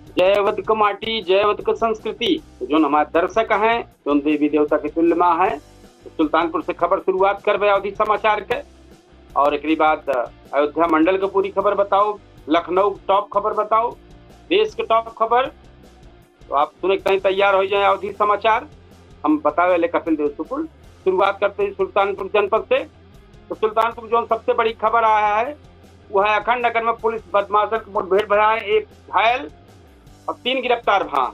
जयवत क माटी जयवत क संस्कृति। तो जो हमारे दर्शक हैं जो देवी देवता के तुल्य माँ है, तो सुल्तानपुर से खबर शुरुआत कर अवधि समाचार के। और एक बाद अयोध्या मंडल के पूरी खबर बताओ, लखनऊ टॉप खबर बताओ, देश के टॉप खबर। तो आप सुने कहीं तैयार हो जाए अवधि समाचार। हम बतावे ले कपिल देव सुकुल। शुरुआत करते हैं सुल्तानपुर जनपद से। तो सुल्तानपुर जो सबसे बड़ी खबर आया है वो है अखंड नगर में पुलिस बदमाशन की मुठभेड़ भरा है, 1 घायल और 3 गिरफ्तार भा।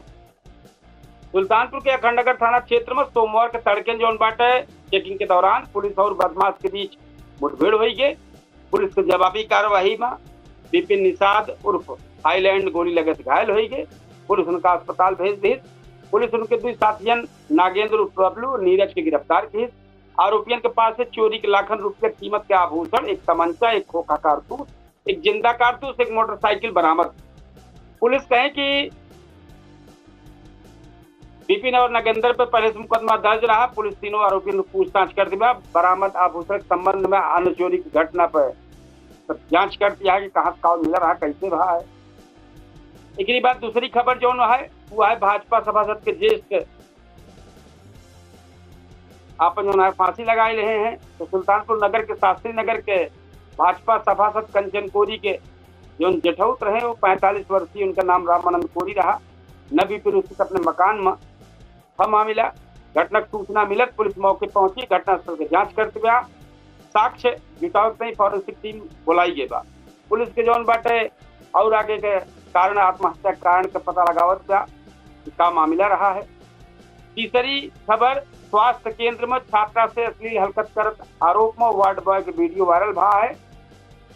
सुल्तानपुर के अखंड नगर थाना क्षेत्र में सोमवार के तड़के जोन बाटे चेकिंग के दौरान पुलिस और बदमाश के बीच मुठभेड़ हुई है। पुलिस के जवाबी कार्यवाही में विपिन निषाद उर्फ हाईलैंड गोली लगे घायल हुई है। पुलिस उनका अस्पताल भेज दी। पुलिस उनके 2 साथियन नागेंद्र उर्फ बबलू और नीरज के गिरफ्तार की। आरोपियों के पास से चोरी के लाखों रुपये कीमत के आभूषण, 1 तमंचा, 1 खोखा कारतूस, 1 जिंदा कारतूस, 1 मोटरसाइकिल बरामद। पुलिस कहे कि विपिन और नागेंद्र पर पहले से मुकदमा दर्ज रहा। पुलिस तीनों आरोपियों को पूछताछ कर दिया। बरामद आभूषण के संबंध में अन्य चोरी की घटना पर जांच करती है कि कहाँ मिल रहा, कैसे रहा है। एक बात दूसरी खबर जो है वो है भाजपा सभासद के ज्येष्ठ आप जो है फांसी लगाए रहे हैं। तो सुल्तानपुर नगर के शास्त्री नगर के भाजपा सभासद कंचन कोरी के जो जेठौत रहे वो 45 वर्षीय, उनका नाम रामानंद कोरी रहा। नबी फिर उसके अपने मकान में मामला घटना सूचना मिलत पुलिस मौके पहुंची, घटनास्थल की जांच करते हुए साक्ष्य जुटावत नहीं फॉरेंसिक टीम बुलाई गई बा। पुलिस के जौन बाटे और आगे के कारण आत्महत्या कारण का पता लगावत का मामला रहा है। तीसरी खबर स्वास्थ्य केंद्र में छात्रा से अश्लील हरकत करत आरोप में वार्ड बॉय के वीडियो वायरल भा है।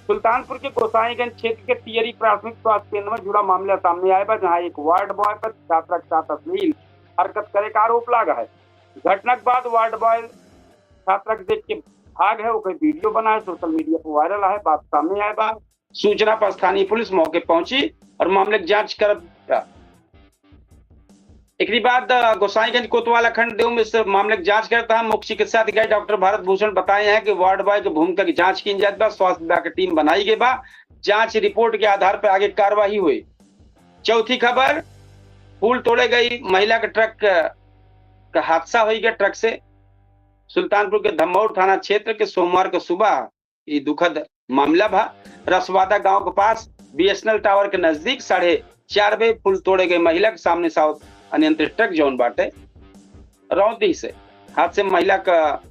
सुल्तानपुर के गोसाईगंज क्षेत्र के टियरी प्राथमिक स्वास्थ्य केंद्र में जुड़ा मामला सामने आया जहां एक वार्ड बॉय पर छात्रा के साथ अश्लील हरकत करे का आरोप लगा है। घटना के बाद वार्ड बॉय छात्रा के देख के भाग है, वो कोई वीडियो बना है, सोशल मीडिया पर वायरल है, बात सामने आए बा। सूचना पर स्थानीय पुलिस मौके पहुंची और मामले की जांच कर। एक बाद गोसाईगंज कोतवाल अखंड देव में इस मामले की जांच करता है। मुख्य चिकित्सा अधिकारी डॉक्टर भारत भूषण बताए हैं कि वार्ड बॉय की भूमिका की जांच की जाए बा। स्वास्थ्य विभाग की टीम बनाई गई बा। जांच रिपोर्ट के आधार पर आगे कार्रवाई हुई। चौथी खबर पुल तोड़े गई महिला के ट्रक का हादसा हो गया ट्रक से। सुल्तानपुर के धमौर थाना क्षेत्र के सोमवार को सुबह ये दुखद मामला भा। रसवादा गांव के पास बीएसएनएल टावर के नजदीक 4:30 बजे पुल तोड़े गए महिला के सामने साउथ अनियंत्रित ट्रक जौन बाटे रौंदी से हादसे महिला का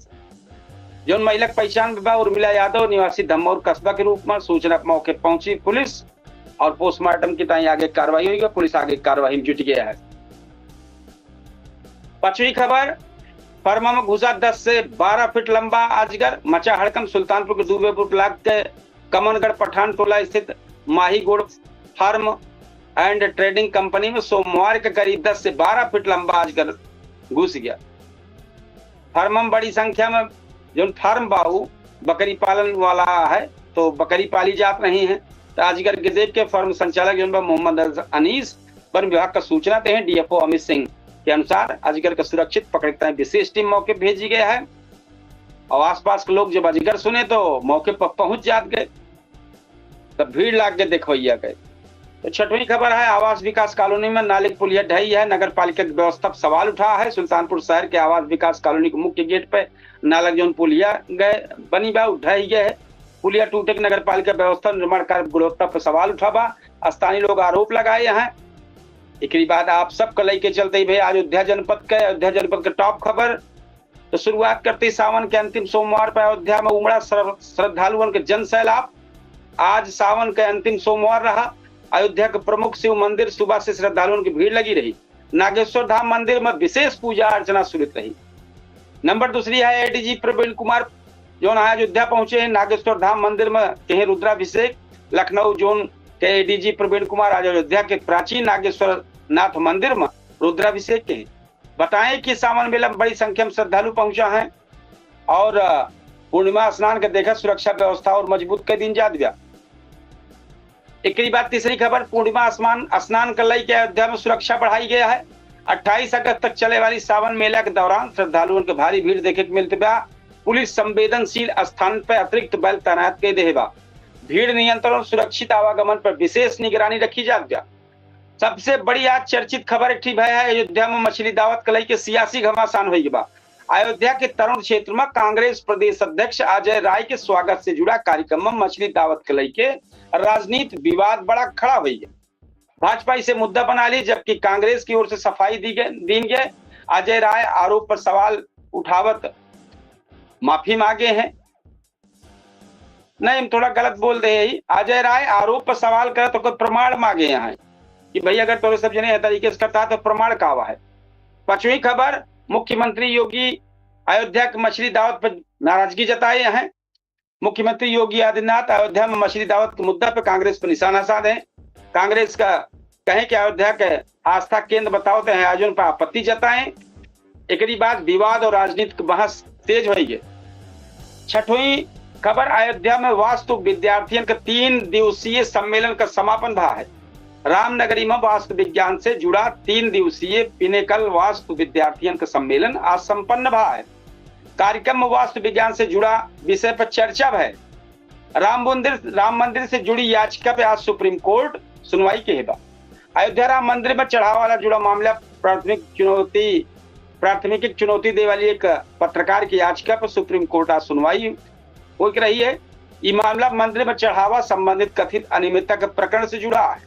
पहचान विभा उर्मिला यादव निवासी धमौर कस्बा के रूप में। सूचना मौके पहुंची पुलिस और पोस्टमार्टम की ताई आगे कार्रवाई हुई। पुलिस आगे कार्रवाई में जुट गया है। 5वीं खबर फर्मा में घुसा 10 से 12 फीट लंबा अजगर, मचा हड़कंप। सुल्तानपुर के दूबेपुर ब्लॉक के कमनगढ़ पठान टोला स्थित माही गोड़ फार्म एंड ट्रेडिंग कंपनी में सोमवार के करीब 10 से 12 फीट लंबा अजगर घुस गया। फार्म में बड़ी संख्या में जो फार्म बाहू बकरी पालन वाला है तो बकरी पाली जात रही है। तो अजगर गिरदेव के फर्म संचालक जो मोहम्मद अनीस वन विभाग का सूचना दे हैं। डीएफओ अमित सिंह के अनुसार अजगर का सुरक्षित पकड़ता है विशेष टीम मौके भेजी गया है। और आसपास के लोग जब अजगर सुने तो मौके पर पहुंच जात गए, तब भीड़ लाग के देखवैया गए। तो 6वीं खबर है आवास विकास कॉलोनी में नाले की पुलिया ढही है। नगर पालिका की व्यवस्था पर सवाल उठा है। सुल्तानपुर शहर के आवास विकास कॉलोनी के मुख्य गेट पे नाला जो पुलिया गए बनी बा ढही गए है। पुलिया टूटे के नगर पालिका व्यवस्था निर्माण कार्य गुणवत्ता पर सवाल उठा बा। स्थानीय लोग आरोप लगाए हैं। एक बाद आप सबको लेके चलते भाई अयोध्या जनपद के टॉप खबर। तो शुरुआत करते सावन के अंतिम सोमवार पर अयोध्या में उमड़ा श्रद्धालुओं के जन सैलाब। आज सावन के अंतिम सोमवार रहा। अयोध्या के प्रमुख शिव मंदिर सुबह से श्रद्धालुओं की भीड़ लगी रही। नागेश्वर धाम मंदिर में विशेष पूजा अर्चना शुरू रही। नंबर दूसरी है एडीजी प्रवीण कुमार जो अयोध्या पहुंचे हैं। नागेश्वर धाम मंदिर में कहीं रुद्राभिषेक। लखनऊ जोन के एडीजी प्रवीण कुमार आज अयोध्या के प्राचीन नागेश्वर नाथ मंदिर में रुद्राभिषेक के बताएं कि सावन मेला में बड़ी संख्या में श्रद्धालु पहुंचा है और पूर्णिमा स्नान के देखा सुरक्षा व्यवस्था और मजबूत कर दिन जा दिया। एक बाद तीसरी खबर पूर्णिमा स्नान कर लई के अयोध्या में सुरक्षा बढ़ाई गया है। 28 अगस्त तक चले वाली सावन मेला के दौरान श्रद्धालुओं के भारी भीड़ देखे के मिलते बा। पुलिस संवेदनशील स्थान पर अतिरिक्त बल तैनात कर दे बा। भीड़ नियंत्रण और सुरक्षित आवागमन पर विशेष निगरानी रखी जात बा। सबसे बड़ी आज चर्चित खबर एक भय है अयोध्या में मछली दावत कलई के सियासी घमासान हुई बा। अयोध्या के तरुण क्षेत्र में कांग्रेस प्रदेश अध्यक्ष अजय राय के स्वागत से जुड़ा कार्यक्रम में मछली दावत कलई के राजनीतिक विवाद बड़ा खड़ा हुई है। भाजपा इसे मुद्दा बना ली, जबकि कांग्रेस की ओर से सफाई दी गई। अजय राय आरोप पर सवाल उठावत माफी मांगे हैं। नहीं, हम थोड़ा गलत बोल रहे हैं। अजय राय आरोप पर सवाल करे तो कोई प्रमाण मांगे यहाँ कि भाई अगर तो सब जने तरीके से करता है तो प्रमाण का हुआ है। पांचवी खबर, मुख्यमंत्री योगी अयोध्या की मछली दावत पर नाराजगी जताए हैं। मुख्यमंत्री योगी आदित्यनाथ अयोध्या में मछली दावत के मुद्दा पर कांग्रेस पर निशाना साधे। कांग्रेस का कहे कि अयोध्या के आस्था केंद्र बताओते हैं आयोजन पर आपत्ति जताएं। एक बाद विवाद और राजनीतिक बहस तेज हुई है। छठवीं खबर, अयोध्या में वास्तु विद्यार्थियों का 3 दिवसीय सम्मेलन का समापन भा है। रामनगरी में वास्तु विज्ञान से जुड़ा 3 दिवसीय पिनेकल वास्तु विद्यार्थियों का सम्मेलन आज संपन्न भा है। कार्यक्रम में वास्तु विज्ञान से जुड़ा विषय पर चर्चा है। राम मंदिर से जुड़ी याचिका पे आज सुप्रीम कोर्ट सुनवाई के हेबा। अयोध्या राम मंदिर में चढ़ावा वाला जुड़ा मामला प्राथमिक चुनौती दे वाली एक पत्रकार की याचिका पर सुप्रीम कोर्ट आज सुनवाई हो रही है। ये मामला मंदिर में चढ़ावा संबंधित कथित अनियमितता के प्रकरण से जुड़ा है।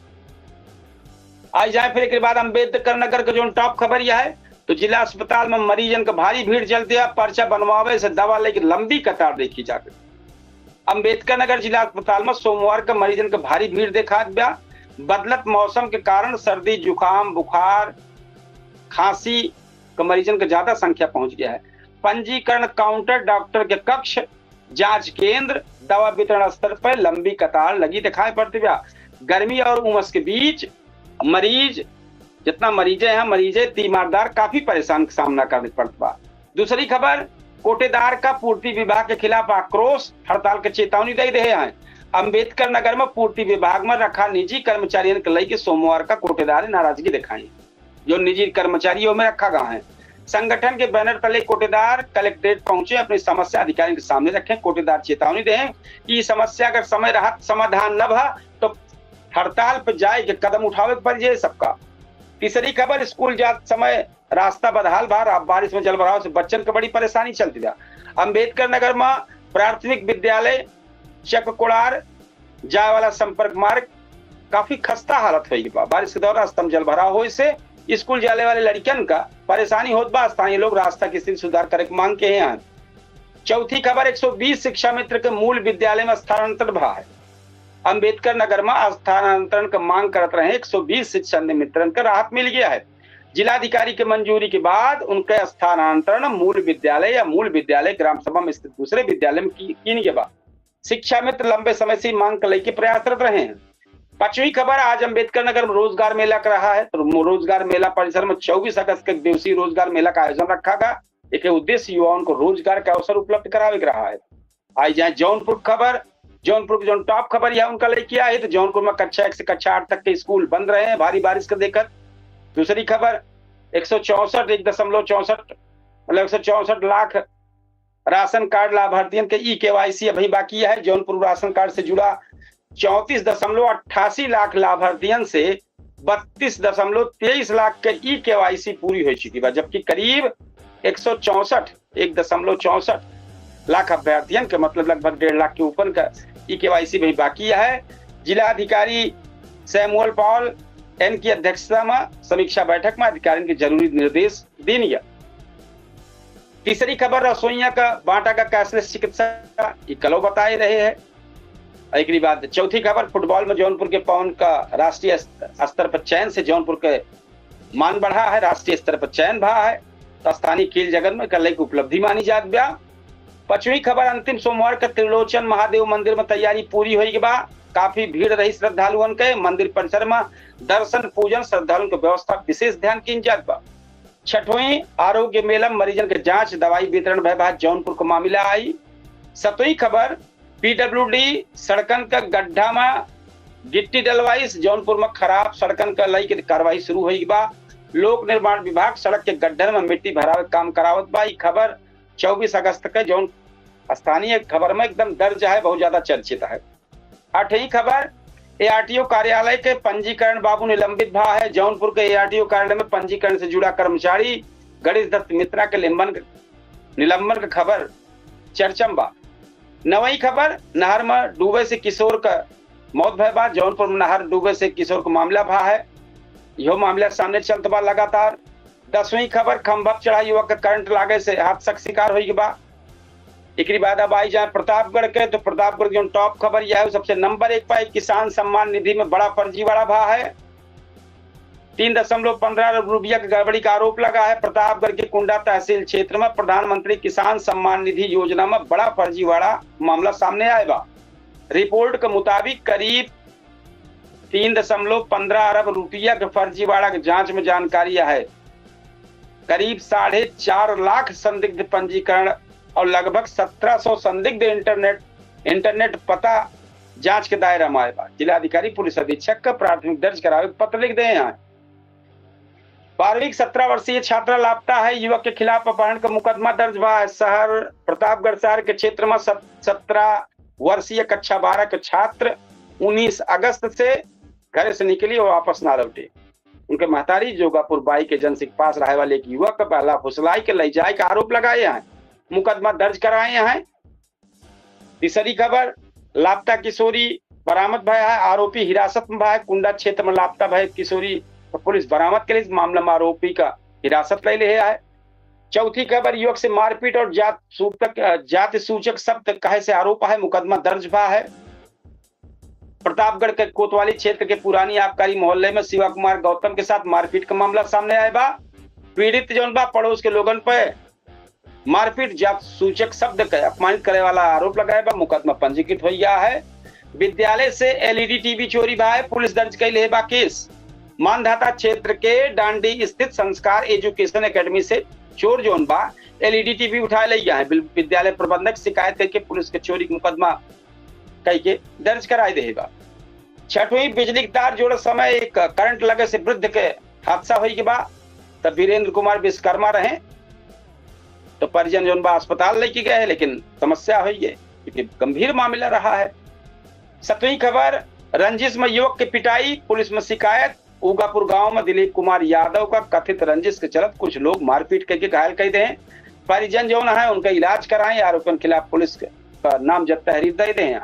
आज जाए फिर एक बाद अम्बेडकर नगर का जो टॉप खबर यह है तो जिला अस्पताल में मरीजन का भारी भीड़ चलती है। पर्चा बनवावे से दवा लेकर लंबी कतार देखी जाती। अम्बेडकर नगर जिला अस्पताल में सोमवार का मरीजन का भारी भीड़ देखा गया। बदलत मौसम के कारण सर्दी, जुकाम, बुखार, खांसी का मरीजन का ज्यादा संख्या पहुंच गया है। पंजीकरण काउंटर, डॉक्टर के कक्ष, जांच केंद्र, दवा वितरण स्तर पर लंबी कतार लगी दिखाई पड़ती है। गर्मी और उमस के बीच मरीज जितना मरीजे तीमारदार काफी परेशान का सामना करना पड़ता। दूसरी खबर, कोटेदार का पूर्ति विभाग के खिलाफ आक्रोश, हड़ताल के चेतावनी दे रहे हैं। अम्बेडकर नगर में पूर्ति विभाग में रखा निजी कर्मचारियों के लेकर सोमवार का कोटेदार ने नाराजगी दिखाई। जो निजी कर्मचारियों में रखा गया है, संगठन के बैनर तले कोटेदार कलेक्ट्रेट पहुंचे, अपनी समस्या अधिकारियों के सामने रखें। कोटेदार चेतावनी दें कि समस्या अगर समय रहत समाधान न भा तो हड़ताल पर जाए के कदम उठावे पड़ जाए सबका। तीसरी खबर, स्कूल जाते समय रास्ता बदहाल भार, अब बारिश में जलभराव से बच्चन को बड़ी परेशानी चलती है। अम्बेडकर नगर में प्राथमिक विद्यालय चककोड़ार जाए वाला संपर्क मार्ग काफी खस्ता हालत हुई बा। बारिश के दौरान स्तंभ जलभराव हो से स्कूल जाने वाले लड़कियन का परेशानी होत बा। स्थानीय लोग रास्ता की स्थिति सुधार करे की मांग के हैं। चौथी खबर, 120 शिक्षा मित्र के मूल विद्यालय में स्थानांतरण भा है। अम्बेडकर नगर में स्थानांतरण का मांग करते रहे 120 शिक्षा मित्रन का राहत मिल गया है। जिलाधिकारी की मंजूरी के बाद उनके स्थानांतरण मूल विद्यालय या मूल विद्यालय ग्राम सभा में स्थित दूसरे विद्यालय में किए के बाद शिक्षा मित्र लंबे समय से मांग कर लेके प्रयासरत रहे हैं। पांचवी खबर, आज अम्बेडकर नगर में रोजगार मेला कर रहा है। तो रोजगार मेला परिसर में 24 अगस्त का दिवसीय रोजगार मेला का आयोजन रखा गया। एक उद्देश्य युवाओं को रोजगार का अवसर उपलब्ध करावे रहा है। आज जाए जौनपुर खबर, जौनपुर की जो टॉप खबर यह उनका लेके आए तो जौनपुर में कक्षा 1 से कक्षा 8 तक के स्कूल बंद रहे हैं भारी बारिश को देखकर। दूसरी खबर, 164 लाख राशन कार्ड लाभार्थियों के KYC अभी बाकी है। जौनपुर राशन कार्ड से जुड़ा 34.88 लाख लाभार्थियों से 32.23 लाख के KYC पूरी हो चुकी है, जबकि करीब 164 लाख अभ्यर्थियों के मतलब लगभग 1.5 लाख के ऊपर का KYC भी बाकी है। जिलाधिकारी सैमुअल पॉल एन की अध्यक्षता में समीक्षा बैठक में अधिकारियों के जरूरी निर्देश दिए। तीसरी खबर, रसोइया का बांटा का कैशलेस चिकित्सा कलो बताए रहे हैं। एक बाद चौथी खबर, फुटबॉल में जौनपुर के पवन का राष्ट्रीय स्तर पर चयन से जौनपुर के मान बढ़ा है। राष्ट्रीय स्तर पर चयन भा है तो स्थानीय खेल जगत में कल की उपलब्धि मानी जात बा। पांचवी खबर, अंतिम सोमवार का त्रिलोचन महादेव मंदिर में तैयारी पूरी हुई बा। काफी भीड़ रही श्रद्धालुओं के। मंदिर परिसर में दर्शन पूजन श्रद्धालुओं की व्यवस्था विशेष ध्यान की जात बा। छठवीं, आरोग्य मेला मरीजन के जांच दवाई वितरण भय जौनपुर को मामला आई। सातवीं खबर, PWD सड़कन का गड्ढा में गिट्टी डलवाइस, जौनपुर में खराब सड़कन का लई के कार्रवाई शुरू हुई बा। लोक निर्माण विभाग सड़क के गड्ढे में मिट्टी भरावे काम करावत बा। खबर 24 अगस्त के जौन स्थानीय खबर में एकदम दर्ज है, बहुत ज्यादा चर्चित है। आठवीं खबर, एआरटीओ कार्यालय के पंजीकरण बाबू निलंबित भा है। जौनपुर के एआरटीओ कार्यालय में पंजीकरण से जुड़ा कर्मचारी गणेश दत्त मित्रा के निलंबन का खबर चर्चम बा। नवई खबर, नहर में डूबे से किशोर का मौत भय बा। जौनपुर में नहर डूबे से किशोर का मामला भा है। यह मामला सामने चलत बा लगातार। 10वीं खबर, खंभा चढ़ा युवक का करंट लागे से हादसा शिकार हुई बा। एक बाद अब आई जाए प्रतापगढ़ के, तो प्रतापगढ़ की जो टॉप खबर यह है सबसे नंबर 1 पर किसान सम्मान निधि में बड़ा फर्जीवाड़ा भा है। 3.15 अरब रुपया की गड़बड़ी का आरोप लगा है। प्रतापगढ़ के कुंडा तहसील क्षेत्र में प्रधानमंत्री किसान सम्मान निधि योजना में बड़ा फर्जीवाड़ा मामला सामने आएगा। रिपोर्ट के मुताबिक करीब 3.15 अरब रुपया के फर्जीवाड़ा की जांच में जानकारी है करीब 4.5 लाख संदिग्ध पंजीकरण और लगभग 1700 संदिग्ध इंटरनेट पता जांच के दायरा में आएगा। जिलाधिकारी पुलिस अधीक्षक का प्राथमिक दर्ज करावे पत्र लिख दे हैं। 12वीं 17 वर्षीय छात्रा लापता है। युवक के खिलाफ अपहरण का मुकदमा दर्ज हुआ है। प्रतापगढ़ शहर के क्षेत्र में 17 वर्षीय कक्षा 12 के छात्र 19 अगस्त से घर से निकली और वापस ना लौटे। उनके महतारी जोगापुर बाई के एजेंसी के पास रहने वाले एक युवक का पहला फुसलाई के ले जाए का आरोप लगाए हैं। मुकदमा दर्ज कराए हैं। तीसरी खबर, लापता किशोरी बरामद भय है। आरोपी हिरासत में भय। कुंडा क्षेत्र में लापता भय किशोरी तो पुलिस बरामद के लिए इस मामले में आरोपी का हिरासत ले लिया है। चौथी खबर, युवक से मारपीट और जाति सूचक शब्द कहे से आरोप है। मुकदमा दर्ज भा है। प्रतापगढ़ के कोतवाली क्षेत्र के पुरानी आबकारी मोहल्ले में शिवा कुमार गौतम के साथ मारपीट का मामला सामने आया बा। पीड़ित जौन बा पड़ोस के लोगन पर मारपीट जात सूचक शब्द का अपमानित करे वाला आरोप लगाया बा। मुकदमा पंजीकृत हो गया है। विद्यालय से एलईडी टीवी चोरी बा है। पुलिस दर्ज कर ले बा केस। मानधाता क्षेत्र के डांडी स्थित संस्कार एजुकेशन एकेडमी से चोर जोन बा एलईडी टीवी उठा ले गया है। विद्यालय प्रबंधक शिकायत करके पुलिस के चोरी का मुकदमा कई के दर्ज कराए देगा। 6वीं, बिजली तार जोड़े समय एक करंट लगे से वृद्ध के हादसा हुई के बाद तब वीरेंद्र कुमार विश्वकर्मा रहे तो परिजन जोन बा अस्पताल लेके गए, लेकिन समस्या हुई है क्योंकि गंभीर मामला रहा है। 7वीं खबर, रंजिश में युवक की पिटाई, पुलिस में शिकायत। उगापुर गांव में दिलीप कुमार यादव का कथित रंजिश के चलते कुछ लोग मारपीट करके घायल कर दे। परिजन जो है उनका इलाज कराएं। आरोपियों के खिलाफ पुलिस का नामजद तहरीर दे दें।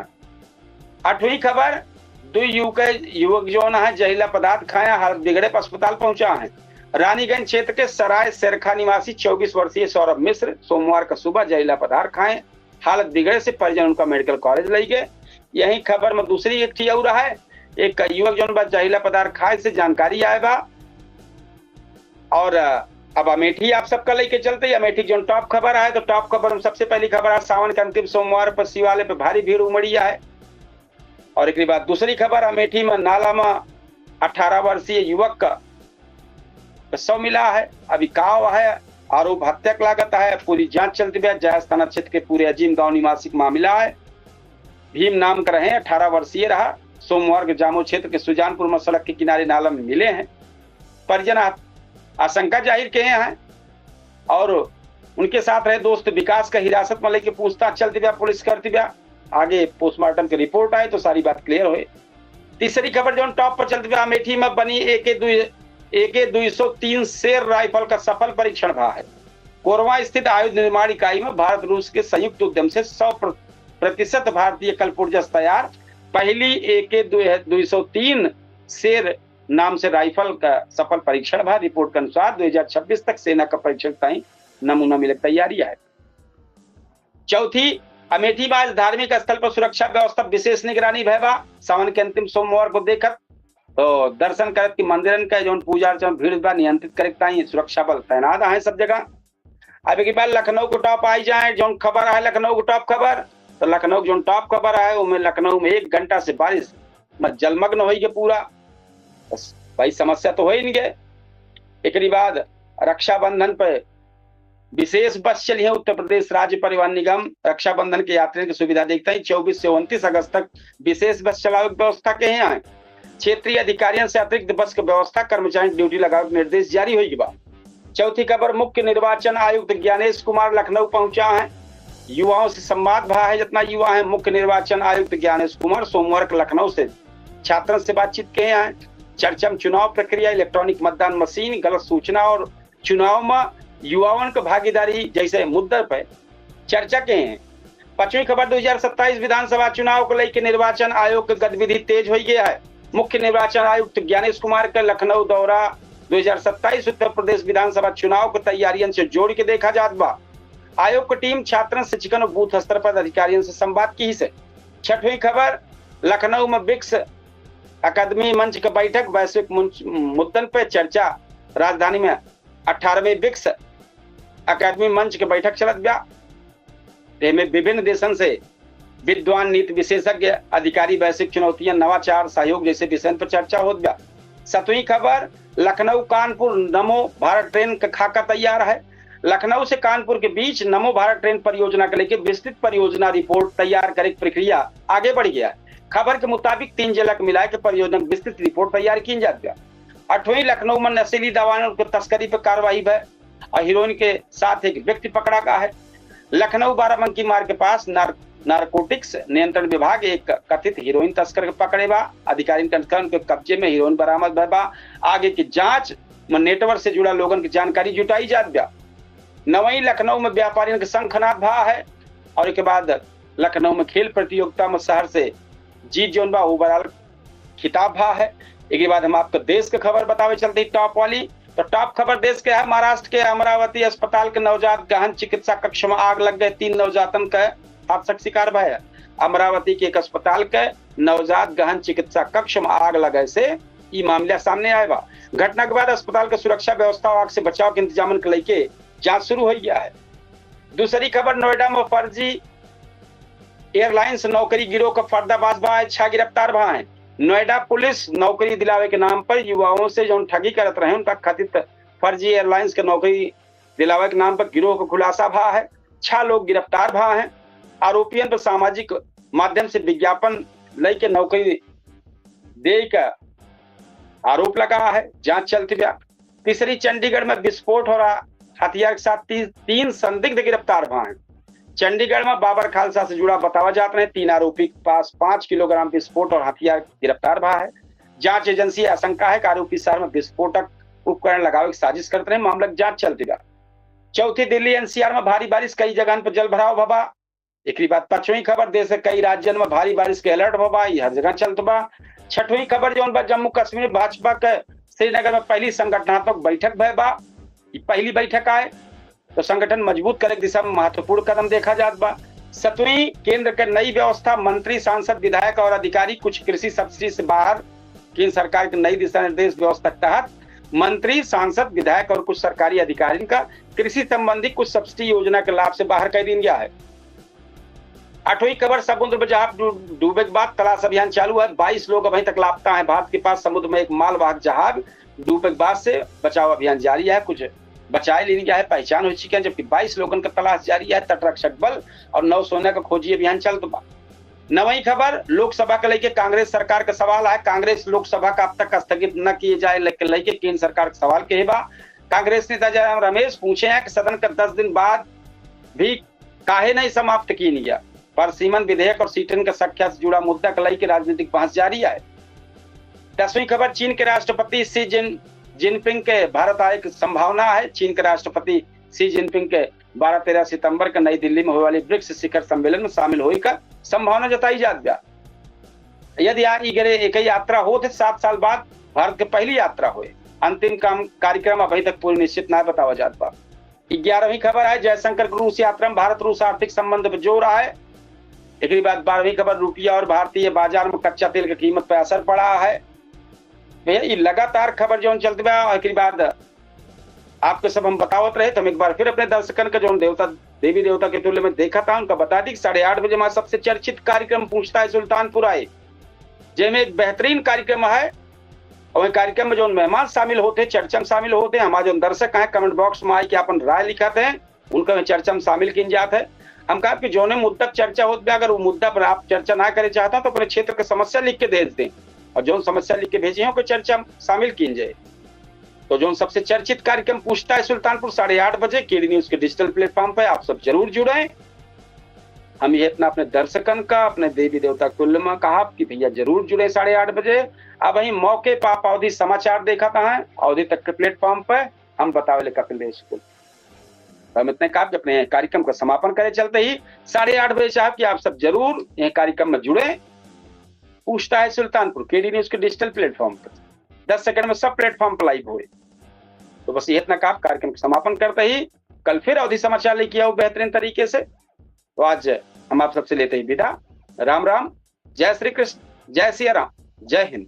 8वीं खबर, 2 युवक जो है जहरीला पदार्थ खाया, हालत बिगड़े पर अस्पताल पहुंचा है। रानीगंज क्षेत्र के सराय शेरखा निवासी 24 वर्षीय सौरभ मिश्र सोमवार का सुबह जहरीला पदार्थ खाए, हालत बिगड़े से परिजन उनका मेडिकल कॉलेज ले गए। यही खबर में दूसरी एक थी और है एक युवक जो जहरीला पदार्थ खाए से जानकारी आए बा। और अब अमेठी आप सबका लेके चलते। अमेठी जो टॉप खबर है तो टॉप खबर में सबसे पहली खबर है सावन के अंतिम सोमवार पर शिवालय पे भारी भीड़ उमड़ी है। और एक बाद दूसरी खबर, अमेठी में नाला में 18 वर्षीय युवक का शव मिला है। अभी काव है, आरोप हत्या का लागत है। पूरी जांच चलती है। जहाज थाना क्षेत्र के पूरे अजीम गांव निवासी मामला है। भीम नाम का रहे, 18 वर्षीय रहा। सोमवार के जामो क्षेत्र के सुजानपुर में सड़क के किनारे नाला में मिले हैं। परिजन आशंका जाहिर किए हैं और उनके साथ रहे दोस्त विकास का हिरासत में लेके पूछताछ चलती है, पुलिस करती है। आगे पोस्टमार्टम की रिपोर्ट आए तो सारी बात क्लियर हुई। तीसरी खबर जो टॉप पर चलती है, अमेठी में बनी AK-203 शेर राइफल का सफल परीक्षण भा है। कोरवा स्थित आयुध निर्माण इकाई में भारत रूस के संयुक्त उद्यम से 100% भारतीय कलपुर्जस तैयार पहली AK-203 शेर नाम से राइफल का सफल परीक्षण भा। रिपोर्ट के अनुसार 2026 तक सेना का परीक्षण ताई नमूना मिले तैयारी है। चौथी, अमेठी में धार्मिक स्थल पर सुरक्षा व्यवस्था विशेष निगरानी भयबा। सावन के अंतिम सोमवार को देखत तो दर्शन करत की मंदिरन का जो पूजा अर्चना भीड़ बा नियंत्रित करे सुरक्षा बल तैनात है सब जगह। अब एक बार लखनऊ को टॉप आई जाए जो खबर है लखनऊ को टॉप खबर तो लखनऊ जो टॉप खबर है उसमें लखनऊ में 1 घंटा से बारिश में जलमग्न हो गए पूरा। बस भाई समस्या तो हो ही नहीं गए। एक बाद रक्षाबंधन पर विशेष बस चली है। उत्तर प्रदेश राज्य परिवहन निगम रक्षाबंधन के यात्रियों की सुविधा देखता है। 24 से 29 अगस्त तक विशेष बस चलाने की व्यवस्था के हैं। क्षेत्रीय अधिकारियों से अतिरिक्त बस की व्यवस्था कर्मचारी ड्यूटी लगाने के निर्देश जारी हुई बा। चौथी खबर, मुख्य निर्वाचन आयुक्त ज्ञानेश कुमार लखनऊ पहुंचा है। युवाओं से संवाद भा है। जितना युवा है मुख्य निर्वाचन आयुक्त ज्ञानेश कुमार सोमवार को लखनऊ से छात्रों से बातचीत किए हैं। चर्चा में चुनाव प्रक्रिया, इलेक्ट्रॉनिक मतदान मशीन, गलत सूचना और चुनाव में युवाओं की भागीदारी जैसे मुद्दे पर चर्चा के हैं। पांचवी खबर 2027 विधानसभा चुनाव को लेकर निर्वाचन आयोग की गतिविधि तेज हो गया है। मुख्य निर्वाचन आयुक्त ज्ञानेश कुमार का लखनऊ दौरा 2027 उत्तर प्रदेश विधानसभा चुनाव की तैयारियों से जोड़ के देखा जात बा। आयोग की टीम छात्रों, शिक्षकों और बूथ स्तर पर अधिकारियों से संवाद की है। छठवीं खबर लखनऊ में ब्रिक्स अकादमी मंच की बैठक, वैश्विक मुद्दन पर चर्चा। राजधानी में 18वें ब्रिक्स अकादमी मंच की बैठक चलत बा। में विभिन्न देशों से विद्वान, नीति विशेषज्ञ, अधिकारी वैश्विक चुनौतियां, नवाचार, सहयोग जैसे विषयों पर चर्चा हो गया। सातवीं खबर लखनऊ कानपुर नमो भारत ट्रेन का खाका तैयार है। लखनऊ से कानपुर के बीच नमो भारत ट्रेन परियोजना को लेकर विस्तृत परियोजना रिपोर्ट तैयार करे प्रक्रिया आगे बढ़ गया है। खबर के मुताबिक 3 जिला को मिला के परियोजना की विस्तृत रिपोर्ट तैयार की जाती है। 8वीं लखनऊ में नशीली दवाओं की तस्करी पर कार्रवाई है और हीरोइन के साथ एक व्यक्ति पकड़ा गया है। लखनऊ बाराबंकी मार्ग के पास नारकोटिक्स नियंत्रण विभाग एक कथित हीरोइन तस्कर के पकड़े बा। अधिकारी के कब्जे में हीरोइन बरामद भय बा। आगे की जांच में नेटवर्क से जुड़ा लोगों की जानकारी जुटाई जात बा। 9वीं लखनऊ में व्यापारियों के संखनाद भा है और इसके बाद लखनऊ में खेल प्रतियोगिता में शहर से जीत जोन बा ओवरऑल खिताब भा है। इसके बाद हम आपको देश की खबर बतावे चलते टॉप वाली। तो टॉप खबर देश के है। महाराष्ट्र के अमरावती अस्पताल के नवजात गहन चिकित्सा कक्ष में आग लग गए। 3 नवजातन का हादसा शिकार भय। अमरावती के एक अस्पताल के नवजात गहन चिकित्सा कक्ष में आग लगे से ये मामला सामने आया बा। घटना के बाद अस्पताल के सुरक्षा व्यवस्था और आग से बचाव के इंतजाम को लेके जांच शुरू हो गया है। दूसरी खबर नोएडा में फर्जी एयरलाइंस नौकरी गिरोह का पर्दाफाश भा है। 6 गिरफ्तार भा है। नोएडा पुलिस नौकरी दिलावे के नाम पर युवाओं से जो ठगी करत रहे उनका कथित फर्जी एयरलाइंस के नौकरी दिलावे के नाम पर गिरोह का खुलासा भा है। 6 लोग गिरफ्तार भा हैं। आरोपियों पर सामाजिक माध्यम से विज्ञापन लेके नौकरी दे का आरोप लगा है। जांच चलती है। तीसरी चंडीगढ़ में विस्फोट और हथियार के साथ 3 संदिग्ध गिरफ्तार भा हैं। चंडीगढ़ में बाबर खालसा से जुड़ा बतावा जाता है। 3 आरोपी के पास 5 किलोग्राम विस्फोट और हथियार गिरफ्तार भा है। जांच एजेंसी आशंका है कि आरोपी शहर में विस्फोटक उपकरण लगावे की साजिश करते रहे। मामला जांच चलती है। चौथी दिल्ली एनसीआर में भारी बारिश, कई जगह पर जल भराव भबा। एक बात 5वीं खबर देश के कई राज्यों में भारी बारिश के अलर्ट भबा, हर जगह चलत बा। 6वीं खबर जो जम्मू कश्मीर भाजपा के श्रीनगर में पहली संगठनात्मक बैठक भय बा। पहली बैठक आए तो संगठन मजबूत करे दिशा में महत्वपूर्ण कदम देखा जात बा। 7वीं केंद्र के नई व्यवस्था, मंत्री, सांसद, विधायक और अधिकारी कुछ कृषि सब्सिडी से बाहर। केंद्र सरकार के नई दिशा निर्देश व्यवस्था के तहत मंत्री, सांसद, विधायक और कुछ सरकारी अधिकारियों का कृषि संबंधी कुछ सब्सिडी योजना के लाभ से बाहर कर दिया गया है। 8वीं खबर समुद्र में जहाज डूबे के बाद तलाश अभियान चालू है। 22 लोग अभी तक लापता हैं। भारत के पास समुद्र में एक मालवाहक जहाज डूबे के बाद से बचाव अभियान जारी है। कुछ बचाए लेने गया है, पहचान हो चुकी है, जबकि 22 लोगों का तलाश जारी है। तटरक्षक बल और नौसेना का खोजी अभियान चलता बा। 9वीं खबर लोकसभा के लेके कांग्रेस सरकार का सवाल है। कांग्रेस लोकसभा का अब तक स्थगित न किए जाए लेके केंद्र सरकार का सवाल के बा। कांग्रेस नेता जयराम रमेश पूछे हैं कि सदन का 10 दिन बाद भी काहे नहीं समाप्त की गया। पर सीमन विधेयक और सीटन का संख्या से जुड़ा मुद्दा को लेकर राजनीतिक बहस जारी है। 10वीं खबर चीन के राष्ट्रपति शी जिनपिंग के भारत आने की संभावना है। चीन के राष्ट्रपति शी जिनपिंग के 12-13 सितंबर के नई दिल्ली में होने वाली ब्रिक्स शिखर सम्मेलन में शामिल होने का संभावना जताई जाती है। यदि एक यात्रा हो तो 7 साल बाद भारत की पहली यात्रा हुए। अंतिम कार्यक्रम अभी तक पूरी निश्चित न बतावा जाता। 11वीं खबर है जयशंकर रूस यात्रा में भारत रूस आर्थिक संबंध पर जोर है। एक बात 12वीं खबर रुपया और भारतीय बाजार में कच्चा तेल की कीमत पर असर पड़ा है। ये लगातार खबर जो चलती है। बाद आपको सब हम बतावत रहे तो हम एक बार फिर अपने दर्शकन का जो देवी देवता के तुल्य में देखा था उनका बता दी। 8:30 बजे हमारा सबसे चर्चित कार्यक्रम पूछता है सुल्तानपुर आए, जिसमें एक बेहतरीन कार्यक्रम है। और कार्यक्रम में जो मेहमान शामिल होते हैं, चर्चा में शामिल होते हैं। हमारे जो दर्शक हैं कमेंट बॉक्स में आए कि अपन राय लिखाते हैं, उनका चर्चा में शामिल किन जाते हैं। हम कहा कि जो मुद्दा चर्चा होती है, अगर वो मुद्दा पर आप चर्चा ना करे चाहता तो अपने क्षेत्र की समस्या लिख के भेज दें और जो समस्या लिख के भेजे हैं चर्चा शामिल की जाए। तो जो सबसे चर्चित कार्यक्रम पूछता है सुल्तानपुर 8:30 बजे केडी न्यूज के डिजिटल प्लेटफॉर्म पर आप सब जरूर जुड़े। हम ये इतना अपने दर्शकन का, अपने देवी देवता कुल में कहा कि भैया जरूर जुड़े 8:30 बजे। अब वही मौके पर आप अवधि समाचार देखा था है अवधि तक के प्लेटफॉर्म पे हम बतावे कपिल देव स्कूल। हम इतने कहा कि अपने कार्यक्रम का समापन करे चलते ही 8:30 बजे चाहे कि आप सब जरूर यह कार्यक्रम में जुड़े। पूछता है सुल्तानपुर केडी न्यूज के डिजिटल प्लेटफॉर्म पर 10 सेकंड में सब प्लेटफॉर्म पर लाइव हुए। तो बस ये इतना कहा कार्यक्रम का समापन करते ही कल फिर अवधि समाचार लेके आओ बेहतरीन तरीके से। तो आज हम आप सबसे लेते ही विदा। राम राम, जय श्री कृष्ण, जय सिया राम, जय हिंद।